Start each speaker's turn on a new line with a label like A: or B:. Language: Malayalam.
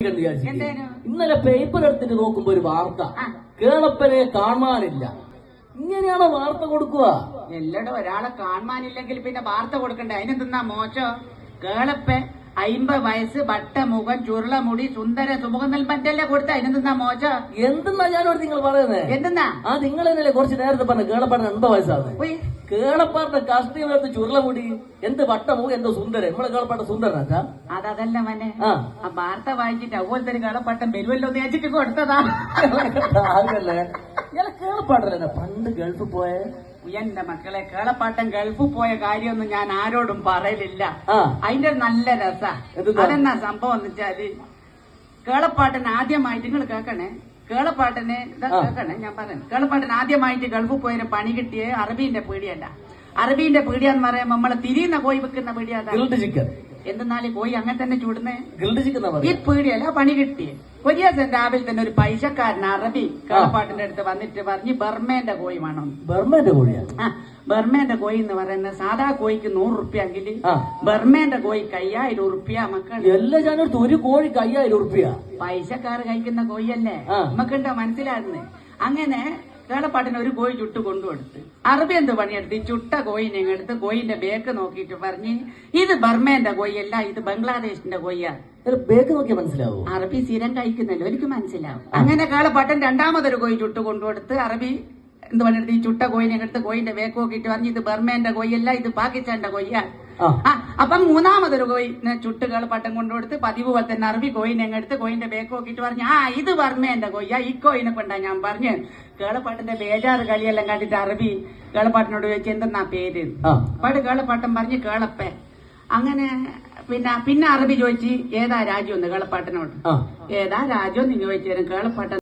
A: വിളിക്കേണ്ടി വിചാരിച്ചു. ഇന്നലെ പേപ്പർ എടുത്തിട്ട് നോക്കുമ്പോ ഒരു വാർത്ത, കേളപ്പനെ കാണാനില്ല. ഇങ്ങനെയാണോ വാർത്ത കൊടുക്കുക?
B: എല്ലാടും ഒരാളെ കാണാനില്ലെങ്കിൽ പിന്നെ വാർത്ത കൊടുക്കണ്ടേ? അതിനെന്താ മോശം? കേളപ്പൻ 50 വയസ്സ്, വട്ടമുഖം, ചുരുളമുടി, സുന്ദര സുമുഖം നൽപറ്റല്ലേ കൊടുത്ത. അതിനെന്താ മോശം?
A: എന്തെന്നാ ഞാനോട് നിങ്ങൾ പറയുന്നത്?
B: എന്തെന്നാ?
A: നിങ്ങൾ തന്നെയല്ലേ കുറച്ച് നേരത്തെ പറഞ്ഞു കേളപ്പാടിന് 80 വയസ്സാണ്. കേളപ്പാടിന്റെ കഷ്ടികളെടുത്ത് ചുരുളമുടി, എന്ത് വട്ടമുഖം, എന്തോ സുന്ദരൻ. നമ്മളെ കേളപ്പാട്ട സുന്ദരനാ?
B: അതല്ല മനെ, ആ വാർത്ത വായിച്ചിട്ട് അതുപോലത്തെ ഒരു കേളപ്പാട്ടം വരുമല്ലോ എന്ന് വെച്ചിട്ട് കൊടുത്തതാ.
A: കേളപ്പാട്ടല്ലേ പണ്ട് ഗൾഫിൽ പോയെ?
B: എന്റെ മക്കളെ, കേളപ്പാട്ടൻ ഗൾഫിൽ പോയ കാര്യമൊന്നും ഞാൻ ആരോടും പറയലില്ല. അതിന്റെ നല്ല രസ. അതെന്നാ സംഭവം എന്ന് വെച്ചാല്, കേളപ്പാട്ടൻ ആദ്യമായിട്ട്, നിങ്ങൾ കേൾക്കണേ, കേളപ്പാട്ടനെ കേൾക്കണേ ഞാൻ പറഞ്ഞു. കേളപ്പാട്ടൻ ആദ്യമായിട്ട് ഗൾഫിൽ പോയൊരു പണി കിട്ടിയ അറബീന്റെ പീടിയല്ല. അറബീന്റെ പീടിയെന്ന് പറയുമ്പോ നമ്മളെ തിരിയുന്ന കോഴി വെക്കുന്ന പീടിയ. എന്തെന്നാല് കോഴി അങ്ങനെ തന്നെ ചൂടുന്നേ. ഈ പീടിയല്ല പണി കിട്ടിയേ. ഒരു ദിവസം രാവിലെ തന്നെ ഒരു പൈസക്കാരൻ അറബി കേളപ്പാട്ടിന്റെ അടുത്ത് വന്നിട്ട് പറഞ്ഞ് ബർമേന്റെ കോഴി വേണം.
A: ബർമേന്റെ കോഴിയാ?
B: ബർമേന്റെ കോഴി എന്ന് പറയുന്നത് സാധാ കോഴിക്ക് 100 റുപ്യെങ്കിൽ ബർമേന്റെ കോഴിക്ക് 5000 റുപ്യ. മക്കൾ
A: എല്ലാ ജാനത്ത് ഒരു കോഴിക്ക് 5000 റുപ്യ.
B: പൈസക്കാർ കഴിക്കുന്ന കോഴിയല്ലേ, നമുക്കുണ്ടോ മനസ്സിലായിരുന്നു? അങ്ങനെ കേളപ്പാട്ടിന് ഒരു കോഴി ചുട്ട് കൊണ്ടുകൊടുത്ത് അറബി എന്ത് പണിയെടുത്ത് ഈ ചുട്ട കോഴിനെ എടുത്ത് കോഴിന്റെ ബേക്ക് നോക്കിയിട്ട് പറഞ്ഞ് ഇത് ബർമേന്റെ കോഴിയല്ല, ഇത് ബംഗ്ലാദേശിന്റെ കോഴിയാണ്.
A: ബേക്ക് നോക്കിയാൽ മനസ്സിലാവും.
B: അറബി സ്ഥിരം കഴിക്കുന്നല്ലോ, എനിക്ക് മനസ്സിലാവും. അങ്ങനെ കേളപ്പാട്ടൻ രണ്ടാമതൊരു കോഴി ചുട്ട് കൊണ്ടുകൊടുത്ത് അറബി എന്ത് പണിയെടുത്ത് ഈ ചുട്ട കോഴിനെ എടുത്ത് കോഴിന്റെ ബേക്ക് നോക്കിയിട്ട് പറഞ്ഞു ഇത് ബർമേന്റെ കോഴിയല്ല, ഇത് പാകിസ്ഥാന്റെ കോഴിയാണ്. അപ്പം മൂന്നാമതൊരു കോഴിനെ ചുട്ട് കേളപ്പാട്ടം കൊണ്ടുകൊടുത്ത് പതിവ് പോലെ തന്നെ അറബി കോഴിനെ എടുത്ത് കോഴിന്റെ ബേക്ക് നോക്കിയിട്ട് പറഞ്ഞു ഇത് ബർമേന്റെ കോഴിയാ, ഈ കോഴിനെ കൊണ്ടാ ഞാൻ പറഞ്ഞു. കേളപ്പാട്ടന്റെ ബേജാറ് കളിയെല്ലാം കണ്ടിട്ട് അറബി കേളപ്പാട്ടിനോട് ചോദിച്ചു എന്തെന്നാ പേര്. അപ്പാട് കേളപ്പാട്ടൻ പറഞ്ഞു കേളപ്പൻ. അങ്ങനെ പിന്നെ അറബി ചോദിച്ചു ഏതാ രാജ്യം എന്ന് കേളപ്പാട്ടനോട്. ഏതാ രാജ്യം എന്ന് ചോദിച്ചു കേളപ്പാട്ടൻ